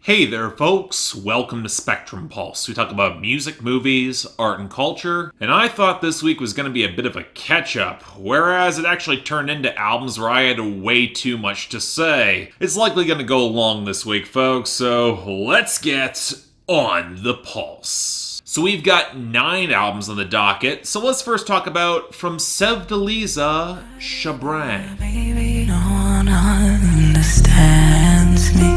Hey there, folks. Welcome to Spectrum Pulse. We talk about music, movies, art, and culture. And I thought this week was going to be a bit of a catch-up, whereas it actually turned into albums where I had way too much to say. It's likely going to go long this week, folks, so let's get on the pulse. So we've got 9 albums on the docket, so let's first talk about from Sevdaliza, Shabrang. Baby, no one understands me.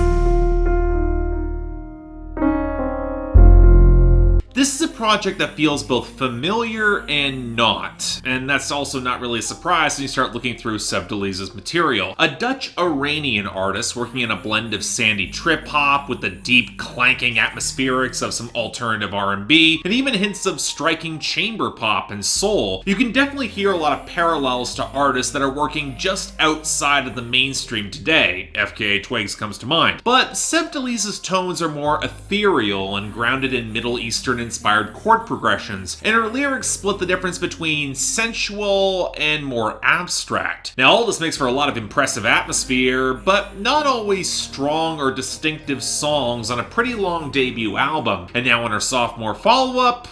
This is a project that feels both familiar and not, and that's also not really a surprise when you start looking through Sevdaliza's material. A Dutch-Iranian artist working in a blend of sandy trip-hop with the deep, clanking atmospherics of some alternative R&B, and even hints of striking chamber pop and soul. You can definitely hear a lot of parallels to artists that are working just outside of the mainstream today. FKA Twigs comes to mind. But Sevdaliza's tones are more ethereal and grounded in Middle Eastern inspired chord progressions, and her lyrics split the difference between sensual and more abstract. Now, all this makes for a lot of impressive atmosphere, but not always strong or distinctive songs on a pretty long debut album. And now on her sophomore follow-up,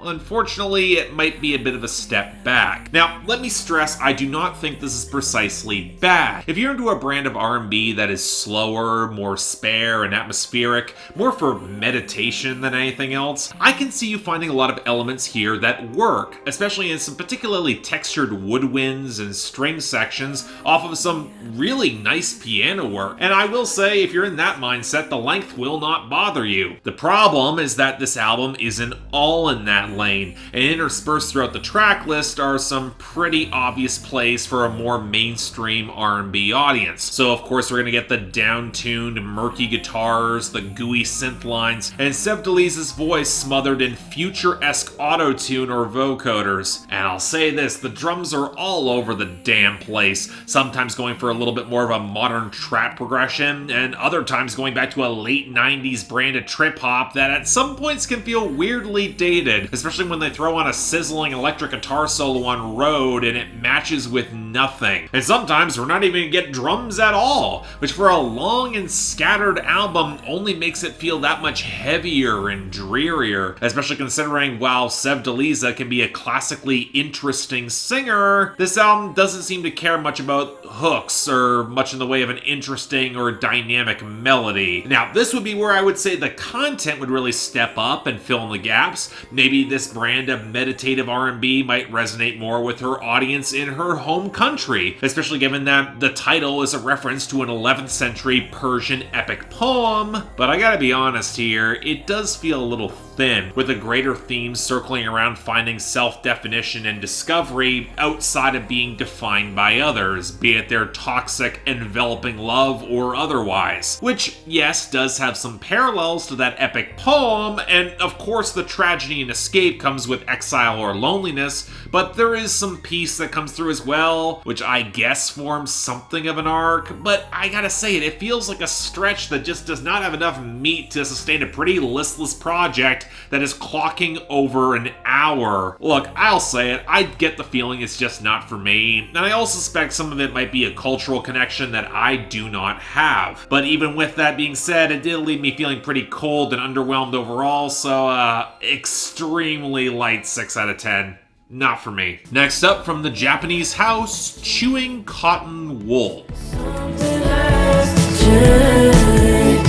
unfortunately, it might be a bit of a step back. Now, let me stress, I do not think this is precisely bad. If you're into a brand of R&B that is slower, more spare and atmospheric, more for meditation than anything else, I can see you finding a lot of elements here that work, especially in some particularly textured woodwinds and string sections off of some really nice piano work. And I will say, if you're in that mindset, the length will not bother you. The problem is that this album isn't all in that lane, and interspersed throughout the track list are some pretty obvious plays for a more mainstream R&B audience. So of course we're going to get the down-tuned, murky guitars, the gooey synth lines, and Sevdaliza's voice smothered in future-esque auto-tune or vocoders. And I'll say this, the drums are all over the damn place, sometimes going for a little bit more of a modern trap progression, and other times going back to a late 90s brand of trip-hop that at some points can feel weirdly dated, especially when they throw on a sizzling electric guitar solo on Rhode and it matches with nothing. And sometimes we're not even gonna get drums at all, which for a long and scattered album only makes it feel that much heavier and drearier, especially considering while Sevdaliza can be a classically interesting singer, this album doesn't seem to care much about hooks or much in the way of an interesting or dynamic melody. Now, this would be where I would say the content would really step up and fill in the gaps. Maybe this brand of meditative R&B might resonate more with her audience in her home country, especially given that the title is a reference to an 11th century Persian epic poem. But I gotta be honest here, it does feel a little thin, with a greater theme circling around finding self-definition and discovery outside of being defined by others, be it their toxic, enveloping love or otherwise. Which, yes, does have some parallels to that epic poem, and of course the tragedy and escape comes with exile or loneliness, but there is some peace that comes through as well, which I guess forms something of an arc, but I gotta say it feels like a stretch that just does not have enough meat to sustain a pretty listless project that is clocking over an hour. Look, I'll say it, I get the feeling it's just not for me, and I also suspect some of it might be a cultural connection that I do not have. But even with that being said, it did leave me feeling pretty cold and underwhelmed overall, so extremely light 6 out of 10. Not for me. Next up, from the Japanese house, Chewing Cotton Wool. Something has to change.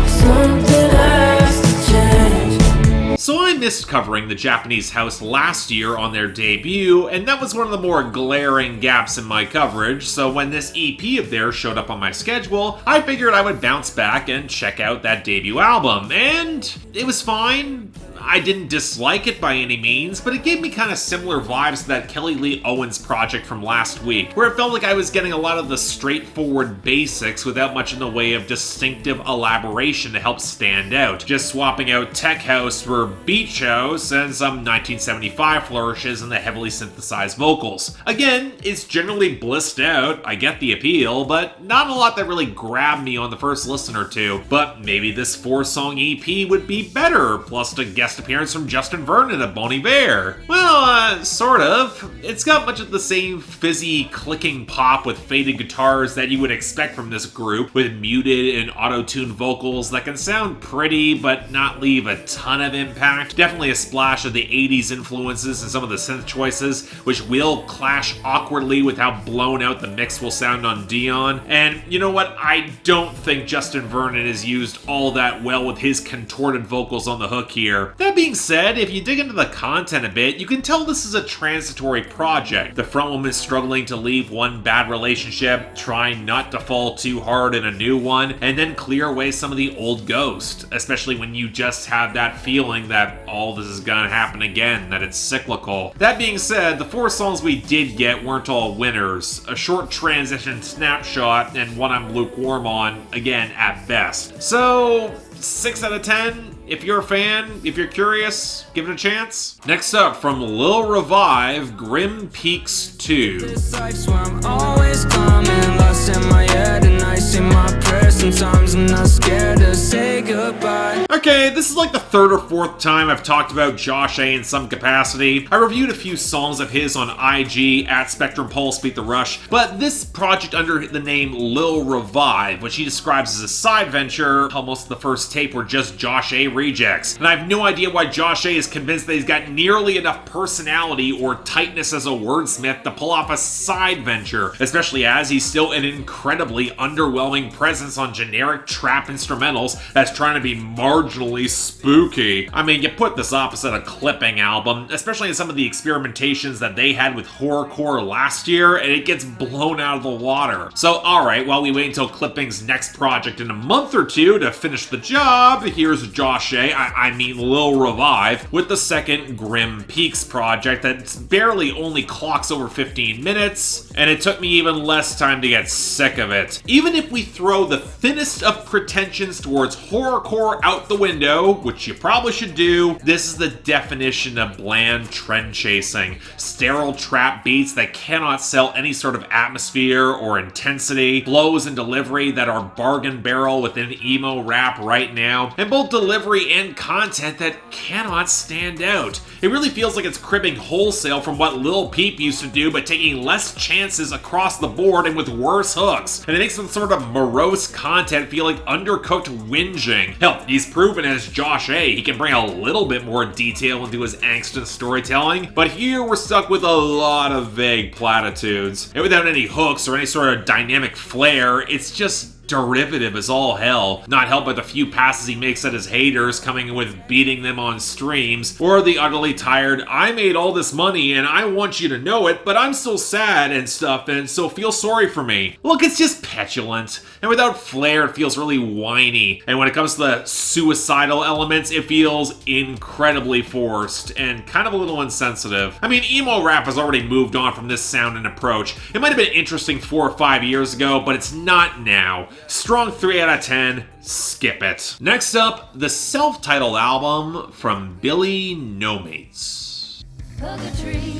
Something has to change. So I missed covering the Japanese house last year on their debut, and that was one of the more glaring gaps in my coverage, so when this EP of theirs showed up on my schedule, I figured I would bounce back and check out that debut album, and it was fine. I didn't dislike it by any means, but it gave me kind of similar vibes to that Kelly Lee Owens project from last week, where it felt like I was getting a lot of the straightforward basics without much in the way of distinctive elaboration to help stand out. Just swapping out tech house for beach intros, and some 1975 flourishes in the heavily synthesized vocals. Again, it's generally blissed out, I get the appeal, but not a lot that really grabbed me on the first listen or two. But maybe this 4-song EP would be better, plus a guest appearance from Justin Vernon at Bon Iver. Well, sort of. It's got much of the same fizzy, clicking pop with faded guitars that you would expect from this group, with muted and auto-tuned vocals that can sound pretty but not leave a ton of impact. Definitely a splash of the 80s influences in some of the synth choices, which will clash awkwardly with how blown out the mix will sound on Dionne. And you know what? I don't think Justin Vernon is used all that well with his contorted vocals on the hook here. That being said, if you dig into the content a bit, you can tell this is a transitory project. The frontwoman struggling to leave one bad relationship, trying not to fall too hard in a new one, and then clear away some of the old ghost, especially when you just have that feeling that all this is gonna happen again, that it's cyclical. That being said, the 4 songs we did get weren't all winners. A short transition snapshot and one I'm lukewarm on, again, at best. So, 6 out of 10. If you're a fan, if you're curious, give it a chance. Next up, from Lil Revive, Grim Peaks 2. This life's where I'm always climbing, lost in my head, and I see my prayers. Sometimes I'm not scared to say goodbye. Okay, this is like the 3rd or 4th time I've talked about Josh A in some capacity. I reviewed a few songs of his on IG, at Spectrum Pulse Beat the Rush, but this project under the name Lil Revive, which he describes as a side venture, almost the first tape were just Josh A rejects. And I have no idea why Josh A is convinced that he's got nearly enough personality or tightness as a wordsmith to pull off a side venture, especially as he's still an incredibly underwhelming presence on generic trap instrumentals that's trying to be marginally spooky. I mean, you put this opposite a Clipping album, especially in some of the experimentations that they had with horrorcore last year, and it gets blown out of the water. So alright, while we wait until Clipping's next project in a month or two to finish the job, here's Josh A, I mean Lil Revive, with the second Grim Peaks project that barely only clocks over 15 minutes, and it took me even less time to get sick of it. Even if we throw the thinnest of pretensions towards horrorcore out the window, which you probably should do, this is the definition of bland trend chasing. Sterile trap beats that cannot sell any sort of atmosphere or intensity, flows and delivery that are bargain barrel within emo rap right now, and both delivery and content that cannot stand out. It really feels like it's cribbing wholesale from what Lil Peep used to do, but taking less chances across the board and with worse hooks. And it makes some sort of morose content feel like undercooked whinging. Hell, he's proven as Josh A, he can bring a little bit more detail into his angst and storytelling, but here we're stuck with a lot of vague platitudes. And without any hooks or any sort of dynamic flair, it's just derivative as all hell, not helped by the few passes he makes at his haters coming with beating them on streams, or the utterly tired, I made all this money and I want you to know it, but I'm still sad and stuff, and so feel sorry for me. Look, it's just petulant, and without flair it feels really whiny, and when it comes to the suicidal elements, it feels incredibly forced, and kind of a little insensitive. I mean, emo rap has already moved on from this sound and approach. It might have been interesting 4 or 5 years ago, but it's not now. Strong 3 out of 10, skip it. Next up, the self-titled album from Billy Nomates. Purgatory,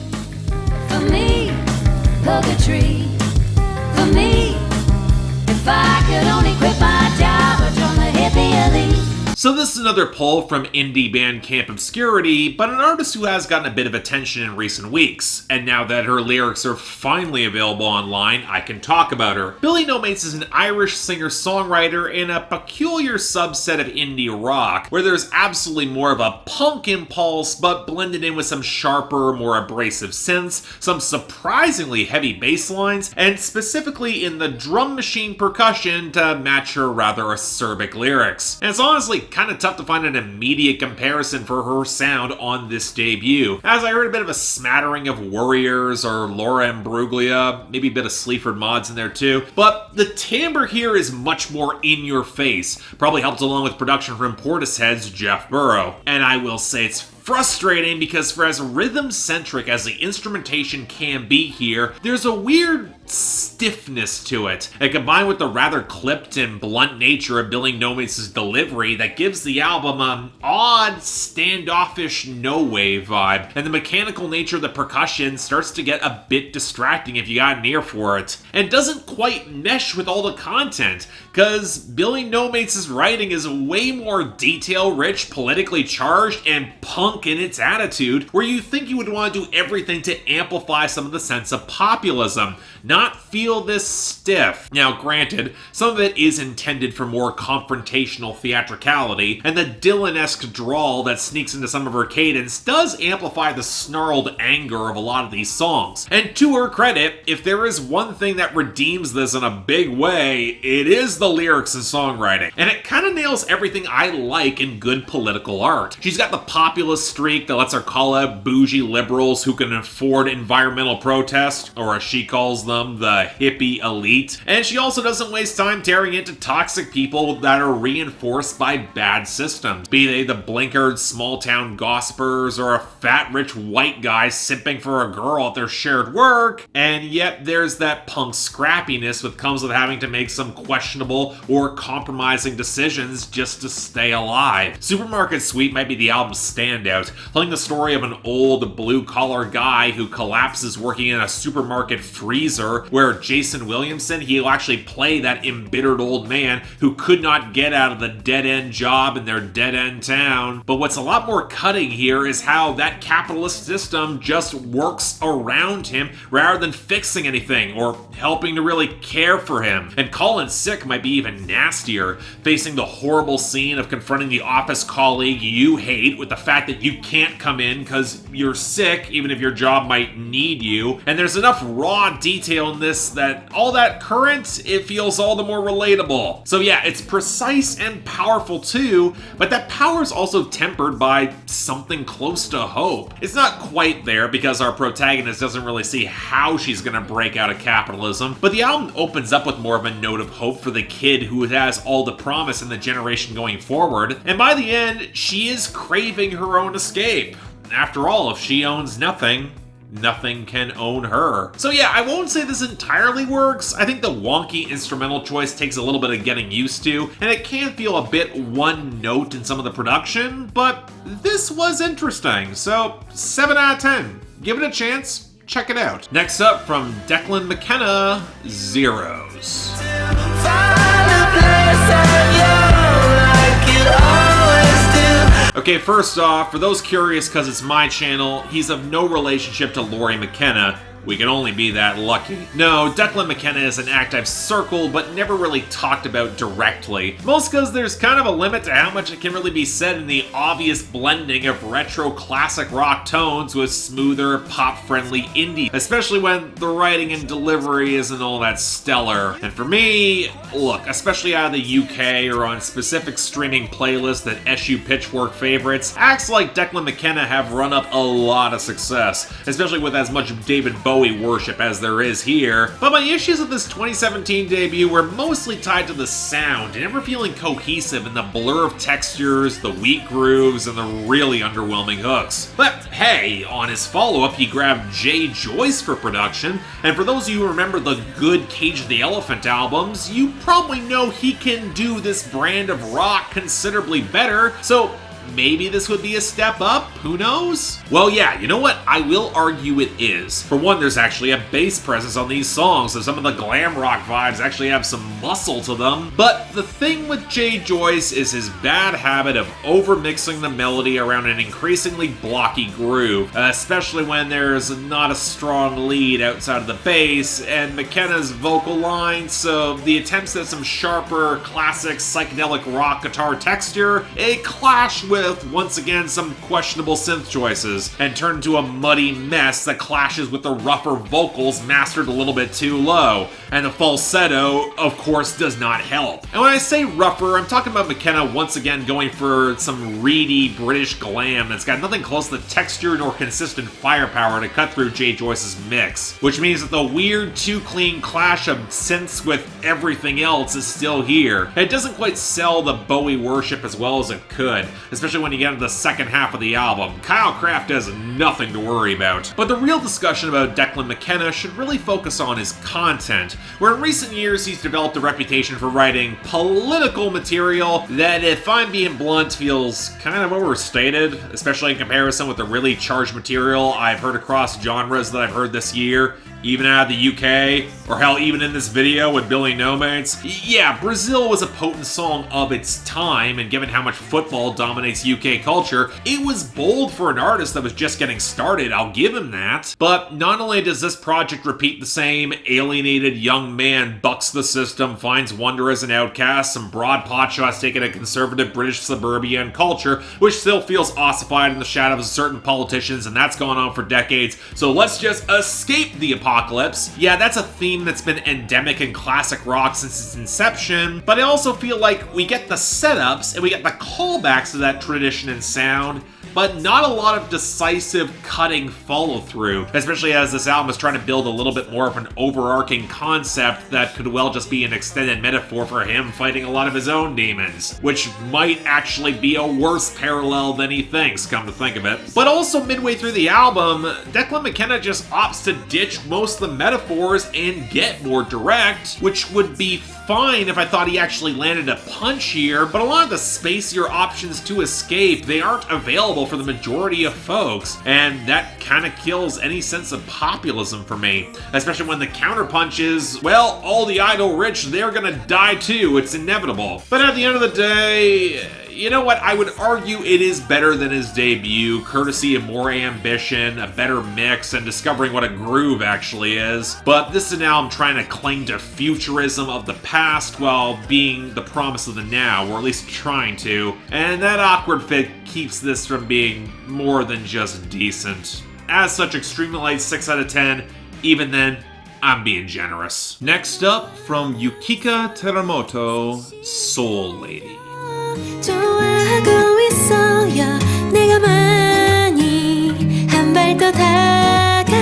for me, purgatory, for me. If I could only quit my job or join the hippie elite. So this is another pull from indie band Camp Obscurity, but an artist who has gotten a bit of attention in recent weeks. And now that her lyrics are finally available online, I can talk about her. Billy Nomates is an Irish singer-songwriter in a peculiar subset of indie rock, where there's absolutely more of a punk impulse, but blended in with some sharper, more abrasive synths, some surprisingly heavy bass lines, and specifically in the drum machine percussion to match her rather acerbic lyrics. And it's honestly kind of tough to find an immediate comparison for her sound on this debut, as I heard a bit of a smattering of Warriors or Laura Imbruglia, maybe a bit of Sleaford Mods in there too, but the timbre here is much more in your face, probably helped along with production from Portishead's Jeff Burrow, and I will say it's frustrating because for as rhythm-centric as the instrumentation can be here, there's a weird stiffness to it. And combined with the rather clipped and blunt nature of Billy Nomates' delivery that gives the album an odd, standoffish no-wave vibe. And the mechanical nature of the percussion starts to get a bit distracting if you got an ear for it. And doesn't quite mesh with all the content, because Billy Nomates' writing is way more detail-rich, politically charged, and punk in its attitude, where you think you would want to do everything to amplify some of the sense of populism, not feel this stiff. Now, granted, some of it is intended for more confrontational theatricality, and the Dylan-esque drawl that sneaks into some of her cadence does amplify the snarled anger of a lot of these songs. And to her credit, if there is one thing that redeems this in a big way, it is the lyrics and songwriting. And it kind of nails everything I like in good political art. She's got the populist streak that lets her call out bougie liberals who can afford environmental protest, or as she calls them, the hippie elite. And she also doesn't waste time tearing into toxic people that are reinforced by bad systems, be they the blinkered small-town gossipers or a fat rich white guy simping for a girl at their shared work. And yet there's that punk scrappiness that comes with having to make some questionable or compromising decisions just to stay alive. Supermarket Sweep might be the album's standout, telling the story of an old blue-collar guy who collapses working in a supermarket freezer, where Jason Williamson, he'll actually play that embittered old man who could not get out of the dead-end job in their dead-end town. But what's a lot more cutting here is how that capitalist system just works around him rather than fixing anything or helping to really care for him. And Calling Sick might be even nastier, facing the horrible scene of confronting the office colleague you hate with the fact that you can't come in because you're sick, even if your job might need you. And there's enough raw detail in this that all that current, it feels all the more relatable. So yeah, it's precise and powerful too, but that power is also tempered by something close to hope. It's not quite there because our protagonist doesn't really see how she's gonna break out of capitalism, but the album opens up with more of a note of hope for the kid who has all the promise in the generation going forward, and by the end, she is craving her own escape. After all, if she owns nothing, nothing can own her. So yeah, I won't say this entirely works. I think the wonky instrumental choice takes a little bit of getting used to, and it can feel a bit one note in some of the production, but this was interesting. So 7 out of 10. Give it a chance, check it out. Next up from Declan McKenna, Zeros. Okay, first off, for those curious because it's my channel, he's of no relationship to Lori McKenna. We can only be that lucky. No, Declan McKenna is an act I've circled but never really talked about directly. Most because there's kind of a limit to how much it can really be said in the obvious blending of retro classic rock tones with smoother, pop-friendly indie, especially when the writing and delivery isn't all that stellar. And for me, look, especially out of the UK or on specific streaming playlists that SU Pitchfork favorites, acts like Declan McKenna have run up a lot of success, especially with as much David Bowie worship as there is here. But my issues with this 2017 debut were mostly tied to the sound and never feeling cohesive in the blur of textures, the weak grooves, and the really underwhelming hooks. But hey, on his follow-up he grabbed Jay Joyce for production, and for those of you who remember the good Cage the Elephant albums, you probably know he can do this brand of rock considerably better, so maybe this would be a step up? Who knows? Well, yeah, you know what? I will argue it is. For one, there's actually a bass presence on these songs, so some of the glam rock vibes actually have some muscle to them. But the thing with Jay Joyce is his bad habit of overmixing the melody around an increasingly blocky groove, especially when there's not a strong lead outside of the bass and McKenna's vocal line, so the attempts at some sharper, classic psychedelic rock guitar texture, it clash with, once again, some questionable synth choices, and turn into a muddy mess that clashes with the rougher vocals mastered a little bit too low. And the falsetto, of course, does not help. And when I say rougher, I'm talking about McKenna once again going for some reedy British glam that's got nothing close to the texture nor consistent firepower to cut through Jay Joyce's mix. Which means that the weird, too clean clash of synths with everything else is still here. It doesn't quite sell the Bowie worship as well as it could, especially especially when you get into the second half of the album. Kyle Craft has nothing to worry about. But the real discussion about Declan McKenna should really focus on his content, where in recent years he's developed a reputation for writing political material that, if I'm being blunt, feels kind of overstated, especially in comparison with the really charged material I've heard across genres that I've heard this year, even out of the UK, or hell, even in this video with Billy Nomates. Yeah, Brazil was a potent song of its time, and given how much football dominates UK culture, it was bold for an artist that was just getting started, I'll give him that. But not only does this project repeat the same alienated young man bucks the system, finds wonder as an outcast, some broad potshots taking a conservative British suburban culture, which still feels ossified in the shadows of certain politicians, and that's gone on for decades, so let's just escape the apocalypse. Yeah, that's a theme that's been endemic in classic rock since its inception, but I also feel like we get the setups and we get the callbacks to that tradition and sound, but not a lot of decisive cutting follow-through, especially as this album is trying to build a little bit more of an overarching concept that could well just be an extended metaphor for him fighting a lot of his own demons, which might actually be a worse parallel than he thinks, come to think of it. But also midway through the album, Declan McKenna just opts to ditch most of the metaphors and get more direct, which would be fine if I thought he actually landed a punch here, but a lot of the spacier options to escape, they aren't available for the majority of folks, and that kind of kills any sense of populism for me, especially when the counterpunch is, well, all the idle rich, they're gonna die too, it's inevitable. But at the end of the day, you know what, I would argue it is better than his debut, courtesy of more ambition, a better mix, and discovering what a groove actually is. But this is an album trying to cling to futurism of the past while being the promise of the now, or at least trying to, and that awkward fit keeps this from being more than just decent. As such, extremely light 6 out of 10, even then, I'm being generous. Next up, from Yukika Teramoto, Soul Lady. 좋아하고 있어요 내가 많이 한 발 더 다가오면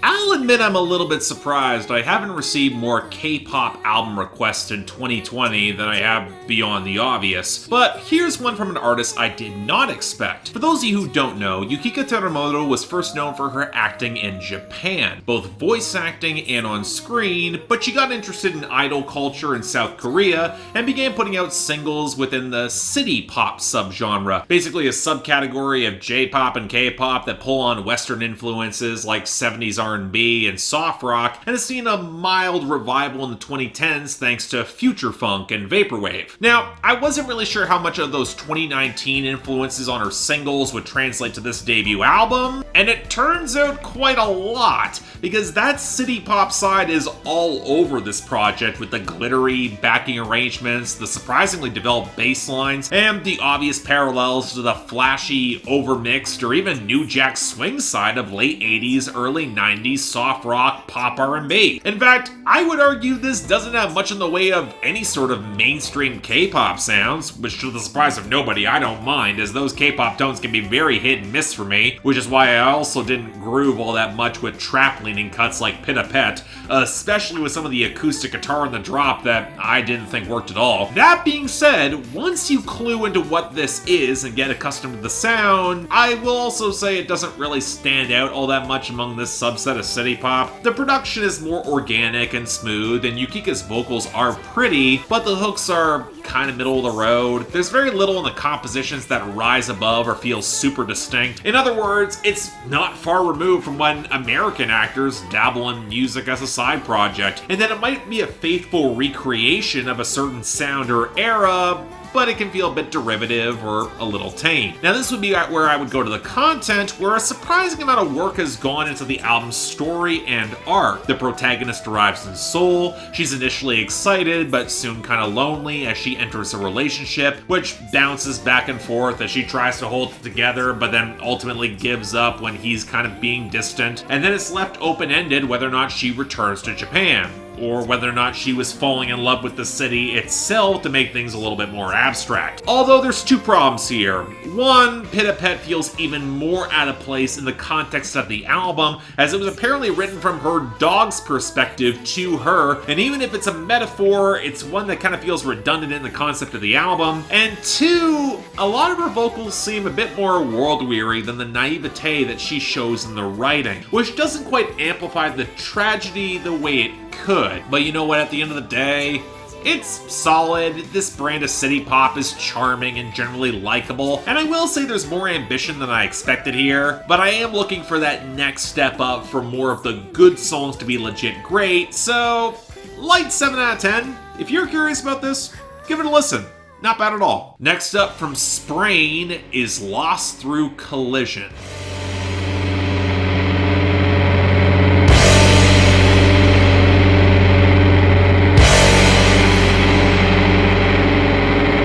I'll admit I'm a little bit surprised I haven't received more K-pop album requests in 2020 than I have beyond the obvious, but here's one from an artist I did not expect. For those of you who don't know, Yukika Teramoto was first known for her acting in Japan, both voice acting and on screen, but she got interested in idol culture in South Korea and began putting out singles within the city pop subgenre, basically a subcategory of J-pop and K-pop that pull on Western influences like 70s R&B and soft rock, and has seen a mild revival in the 2010s thanks to future funk and vaporwave. Now, I wasn't really sure how much of those 2019 influences on her singles would translate to this debut album, and it turns out quite a lot, because that city pop side is all over this project with the glittery backing arrangements, the surprisingly developed bass lines, and the obvious parallels to the flashy, overmixed, or even new jack swing side of late 80s, early 90s soft rock, pop R&B. In fact, I would argue this doesn't have much in the way of any sort of mainstream K-pop sounds, which to the surprise of nobody, I don't mind, as those K-pop tones can be very hit and miss for me, which is why I also didn't groove all that much with trap-leaning cuts like Pita Pet, especially with some of the acoustic guitar in the drop that I didn't think worked at all. That being said, once you clue into what this is and get accustomed to the sound, I will also say it doesn't really stand out all that much among this subset of city pop. The production is more organic and smooth, and Yukika's vocals are pretty, but the hooks are kind of middle of the road. There's very little in the compositions that rise above or feel super distinct. In other words, it's not far removed from when American actors dabble in music as a side project, and then it might be a faithful recreation of a certain sound or era, but it can feel a bit derivative or a little tame. Now this would be where I would go to the content, where a surprising amount of work has gone into the album's story and art. The protagonist arrives in Seoul, she's initially excited but soon kind of lonely as she enters a relationship, which bounces back and forth as she tries to hold it together but then ultimately gives up when he's kind of being distant, and then it's left open-ended whether or not she returns to Japan. or whether or not she was falling in love with the city itself to make things a little bit more abstract. Although there's two problems here. One, Pita Pet feels even more out of place in the context of the album, as it was apparently written from her dog's perspective to her, and even if it's a metaphor, it's one that kind of feels redundant in the concept of the album. And two, a lot of her vocals seem a bit more world-weary than the naivete that she shows in the writing, which doesn't quite amplify the tragedy the way it could. But you know what, at the end of the day, it's solid. This brand of city pop is charming and generally likable, and I will say there's more ambition than I expected here, but I am looking for that next step up for more of the good songs to be legit great, so light 7 out of 10. If you're curious about this, give it a listen. Not bad at all. Next up from Sprain is Lost Through Collision.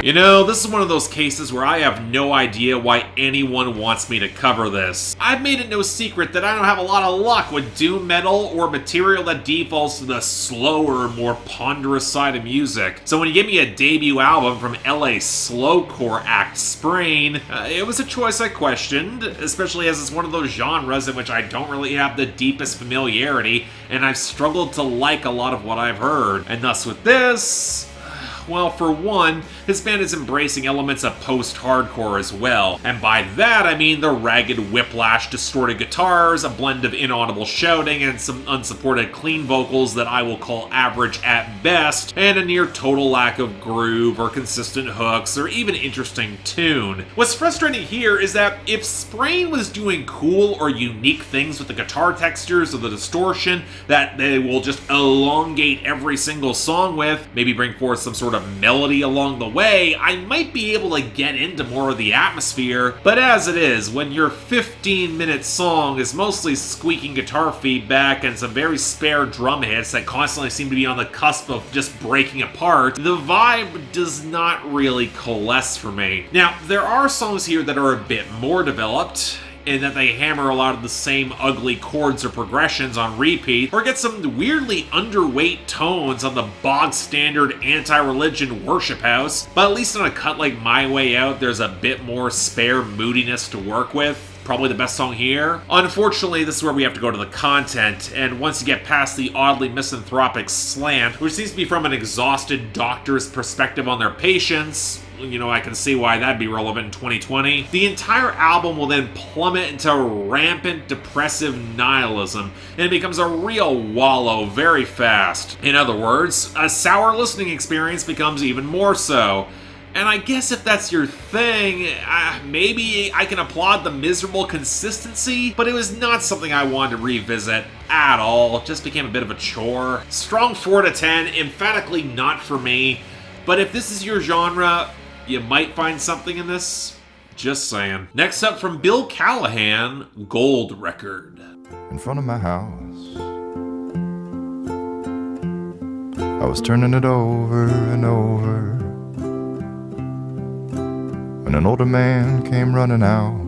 You know, this is one of those cases where I have no idea why anyone wants me to cover this. I've made it no secret that I don't have a lot of luck with doom metal or material that defaults to the slower, more ponderous side of music. So when you give me a debut album from LA slowcore act Sprain, it was a choice I questioned, especially as it's one of those genres in which I don't really have the deepest familiarity, and I've struggled to like a lot of what I've heard. And thus with this, well, for one, his band is embracing elements of post-hardcore as well, and by that I mean the ragged whiplash, distorted guitars, a blend of inaudible shouting, and some unsupported clean vocals that I will call average at best, and a near total lack of groove or consistent hooks or even interesting tune. What's frustrating here is that if Sprain was doing cool or unique things with the guitar textures or the distortion that they will just elongate every single song with, maybe bring forth some sort of melody along the way, I might be able to get into more of the atmosphere, but as it is, when your 15-minute song is mostly squeaking guitar feedback and some very spare drum hits that constantly seem to be on the cusp of just breaking apart, the vibe does not really coalesce for me. Now, there are songs here that are a bit more developed, in that they hammer a lot of the same ugly chords or progressions on repeat, or get some weirdly underweight tones on the bog-standard anti-religion worship house, but at least on a cut like My Way Out, there's a bit more spare moodiness to work with. Probably the best song here. Unfortunately, this is where we have to go to the content, and once you get past the oddly misanthropic slant, which seems to be from an exhausted doctor's perspective on their patients, you know, I can see why that'd be relevant in 2020. The entire album will then plummet into rampant depressive nihilism, and it becomes a real wallow very fast. In other words, a sour listening experience becomes even more so. And I guess if that's your thing, maybe I can applaud the miserable consistency, but it was not something I wanted to revisit at all. It just became a bit of a chore. Strong 4 to 10, emphatically not for me, but if this is your genre, you might find something in this. Just saying. Next up from Bill Callahan, Gold Record. In front of my house, I was turning it over and over when an older man came running out.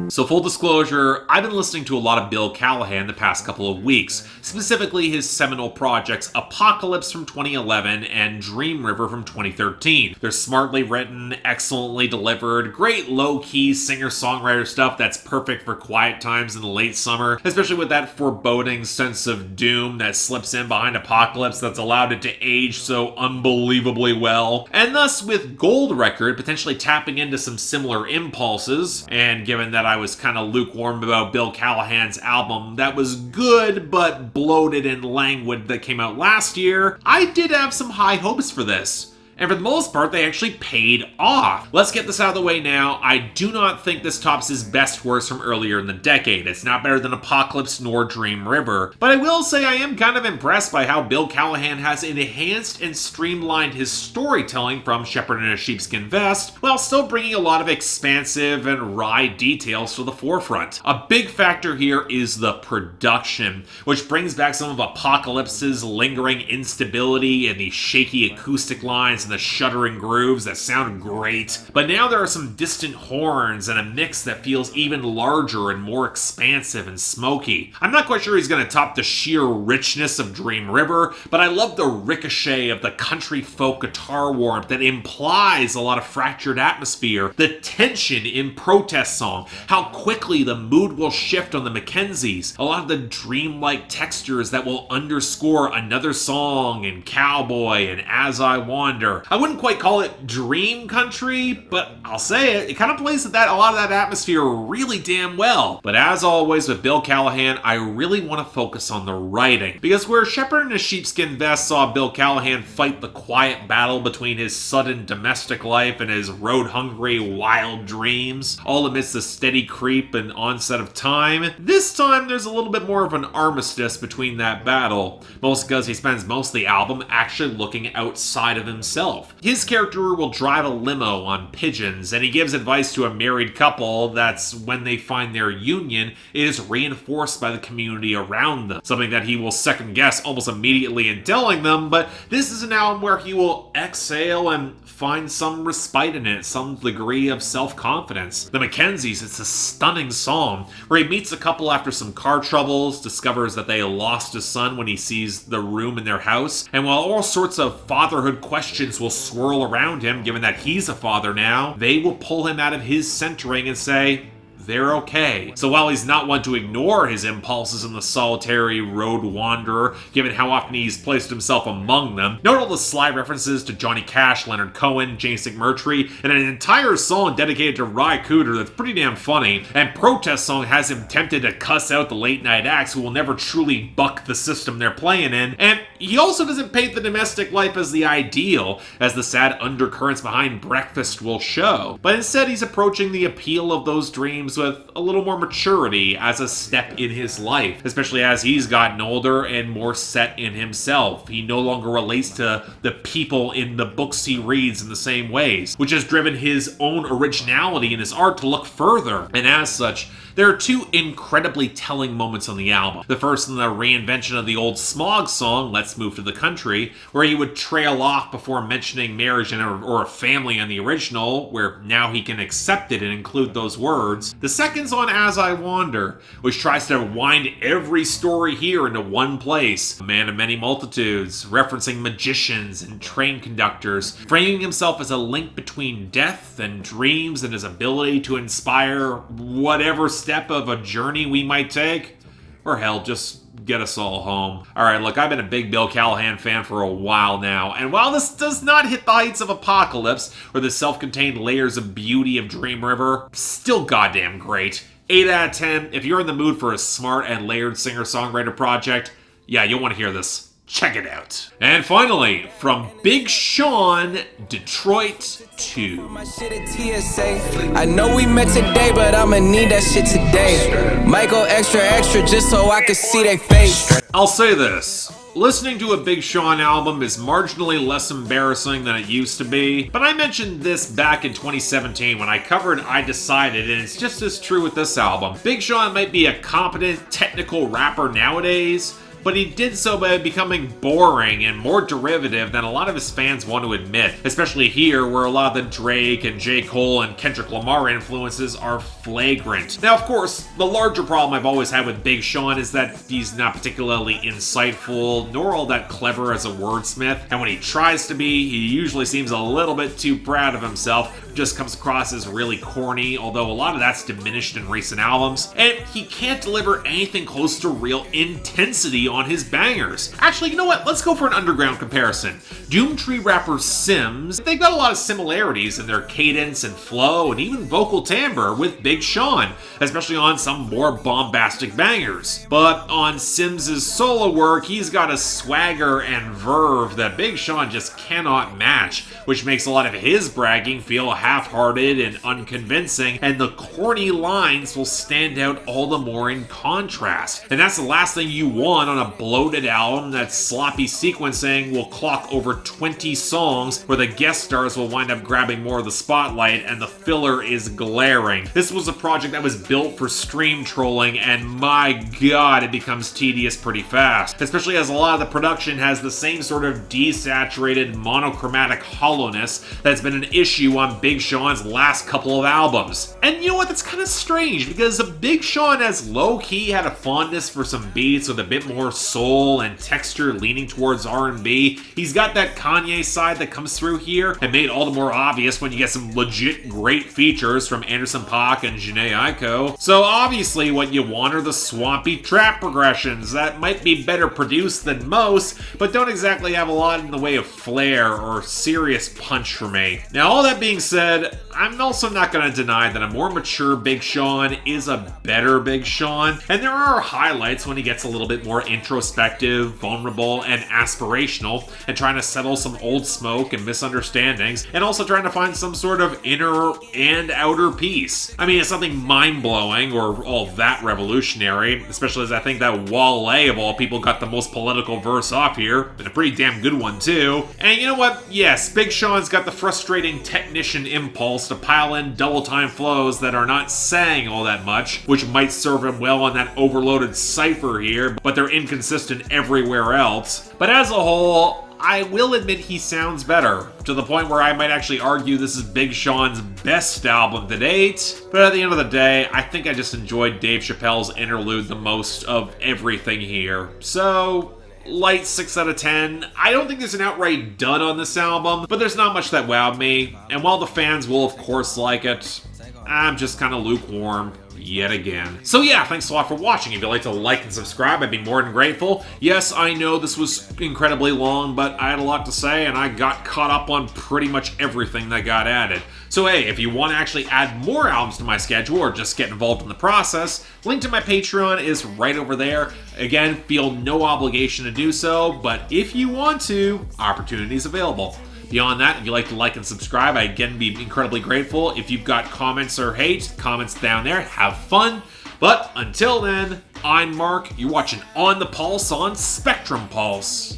So full disclosure, I've been listening to a lot of Bill Callahan the past couple of weeks, specifically his seminal projects Apocalypse from 2011 and Dream River from 2013. They're smartly written, excellently delivered, great low-key singer-songwriter stuff that's perfect for quiet times in the late summer, especially with that foreboding sense of doom that slips in behind Apocalypse that's allowed it to age so unbelievably well. And thus, with Gold Record potentially tapping into some similar impulses, and given that I was kind of lukewarm about Bill Callahan's album that was good but bloated and languid that came out last year, I did have some high hopes for this. And for the most part, they actually paid off. Let's get this out of the way now. I do not think this tops his best works from earlier in the decade. It's not better than Apocalypse nor Dream River. But I will say I am kind of impressed by how Bill Callahan has enhanced and streamlined his storytelling from Shepherd in a Sheepskin Vest, while still bringing a lot of expansive and wry details to the forefront. A big factor here is the production, which brings back some of Apocalypse's lingering instability and the shaky acoustic lines lines and the shuddering grooves that sound great. But now there are some distant horns and a mix that feels even larger and more expansive and smoky. I'm not quite sure he's going to top the sheer richness of Dream River, but I love the ricochet of the country folk guitar warmth that implies a lot of fractured atmosphere, the tension in Protest Song, how quickly the mood will shift on the Mackenzies, a lot of the dreamlike textures that will underscore Another Song and Cowboy and As I Wander. I wouldn't quite call it dream country, but I'll say it kind of plays a lot of that atmosphere really damn well. But as always with Bill Callahan, I really want to focus on the writing, because where Shepherd in a sheepskin vest saw Bill Callahan fight the quiet battle between his sudden domestic life and his road-hungry wild dreams, all amidst the steady creep and onset of time, this time there's a little bit more of an armistice between that battle, mostly because he spends most of the album actually looking outside of himself. His character will drive a limo on pigeons, and he gives advice to a married couple that's when they find their union, it is reinforced by the community around them, something that he will second guess almost immediately in telling them, but this is an album where he will exhale and find some respite in it, some degree of self-confidence. The Mackenzies, it's a stunning song where he meets a couple after some car troubles, discovers that they lost a son when he sees the room in their house, and while all sorts of fatherhood questions will swirl around him, given that he's a father now, they will pull him out of his centering and say, they're okay. So while he's not one to ignore his impulses in the solitary road wanderer, given how often he's placed himself among them, note all the sly references to Johnny Cash, Leonard Cohen, James McMurtry, and an entire song dedicated to Ry Cooder that's pretty damn funny, and Protest Song has him tempted to cuss out the late night acts who will never truly buck the system they're playing in, and he also doesn't paint the domestic life as the ideal, as the sad undercurrents behind Breakfast will show, but instead he's approaching the appeal of those dreams with a little more maturity as a step in his life, especially as he's gotten older and more set in himself. He no longer relates to the people in the books he reads in the same ways, which has driven his own originality in his art to look further, and as such, there are two incredibly telling moments on the album. The first in the reinvention of the old Smog song, Let's Move to the Country, where he would trail off before mentioning marriage or a family on the original, where now he can accept it and include those words. The second's on As I Wander, which tries to wind every story here into one place. A man of many multitudes, referencing magicians and train conductors, framing himself as a link between death and dreams and his ability to inspire whatever step of a journey we might take, or hell, just get us all home. Alright, look, I've been a big Bill Callahan fan for a while now, and while this does not hit the heights of Apocalypse, or the self-contained layers of beauty of Dream River, still goddamn great. 8 out of 10, if you're in the mood for a smart and layered singer-songwriter project, yeah, you'll want to hear this. Check it out. And finally, from Big Sean, Detroit 2. My shit at TSA. I know we met today, but I'ma need that shit today. Might go extra just so I can see their face. I'll say this. Listening to a Big Sean album is marginally less embarrassing than it used to be, but I mentioned this back in 2017 when I covered I Decided, and it's just as true with this album. Big Sean might be a competent, technical rapper nowadays, but he did so by becoming boring and more derivative than a lot of his fans want to admit, especially here where a lot of the Drake and J. Cole and Kendrick Lamar influences are flagrant. Now, of course, the larger problem I've always had with Big Sean is that he's not particularly insightful, nor all that clever as a wordsmith, and when he tries to be, he usually seems a little bit too proud of himself, just comes across as really corny, although a lot of that's diminished in recent albums, and he can't deliver anything close to real intensity on his bangers. Actually, you know what? Let's go for an underground comparison. Doomtree rapper Sims, they've got a lot of similarities in their cadence and flow and even vocal timbre with Big Sean, especially on some more bombastic bangers. But on Sims's solo work, he's got a swagger and verve that Big Sean just cannot match, which makes a lot of his bragging feel half-hearted and unconvincing, and the corny lines will stand out all the more in contrast. And that's the last thing you want on a bloated album that's sloppy sequencing will clock over 20 songs, where the guest stars will wind up grabbing more of the spotlight and the filler is glaring. This was a project that was built for stream trolling, and my god, it becomes tedious pretty fast, especially as a lot of the production has the same sort of desaturated monochromatic hollowness that's been an issue on Big Sean's last couple of albums. And you know what, that's kind of strange, because Big Sean has low-key had a fondness for some beats with a bit more soul and texture leaning towards R&B. He's got that Kanye side that comes through here, and made all the more obvious when you get some legit great features from Anderson .Paak and Jhené Aiko. So obviously what you want are the swampy trap progressions that might be better produced than most, but don't exactly have a lot in the way of flair or serious punch for me. Now all that being said, I'm also not going to deny that a more mature Big Sean is a better Big Sean, and there are highlights when he gets a little bit more introspective, vulnerable, and aspirational, and trying to settle some old smoke and misunderstandings, and also trying to find some sort of inner and outer peace. I mean, it's nothing mind-blowing or all that revolutionary, especially as I think that Wale of all people got the most political verse off here, and a pretty damn good one too. And you know what? Yes, Big Sean's got the frustrating technician impulse to pile in double-time flows that are not saying all that much, which might serve him well on that overloaded cypher here, but they're inconsistent everywhere else. But as a whole, I will admit he sounds better, to the point where I might actually argue this is Big Sean's best album to date. But at the end of the day, I think I just enjoyed Dave Chappelle's interlude the most of everything here. So, light 6 out of 10. I don't think there's an outright dud on this album, but there's not much that wowed me, and while the fans will of course like it, I'm just kind of lukewarm yet again. So yeah, thanks a lot for watching. If you'd like to like and subscribe, I'd be more than grateful. Yes, I know this was incredibly long, but I had a lot to say, and I got caught up on pretty much everything that got added. So hey, if you want to actually add more albums to my schedule or just get involved in the process, link to my Patreon is right over there. Again, feel no obligation to do so, but if you want to, opportunities available. Beyond that, if you'd like to like and subscribe, I'd again be incredibly grateful. If you've got comments or hate, comments down there. Have fun. But until then, I'm Mark. You're watching On the Pulse on Spectrum Pulse.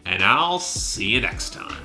And I'll see you next time.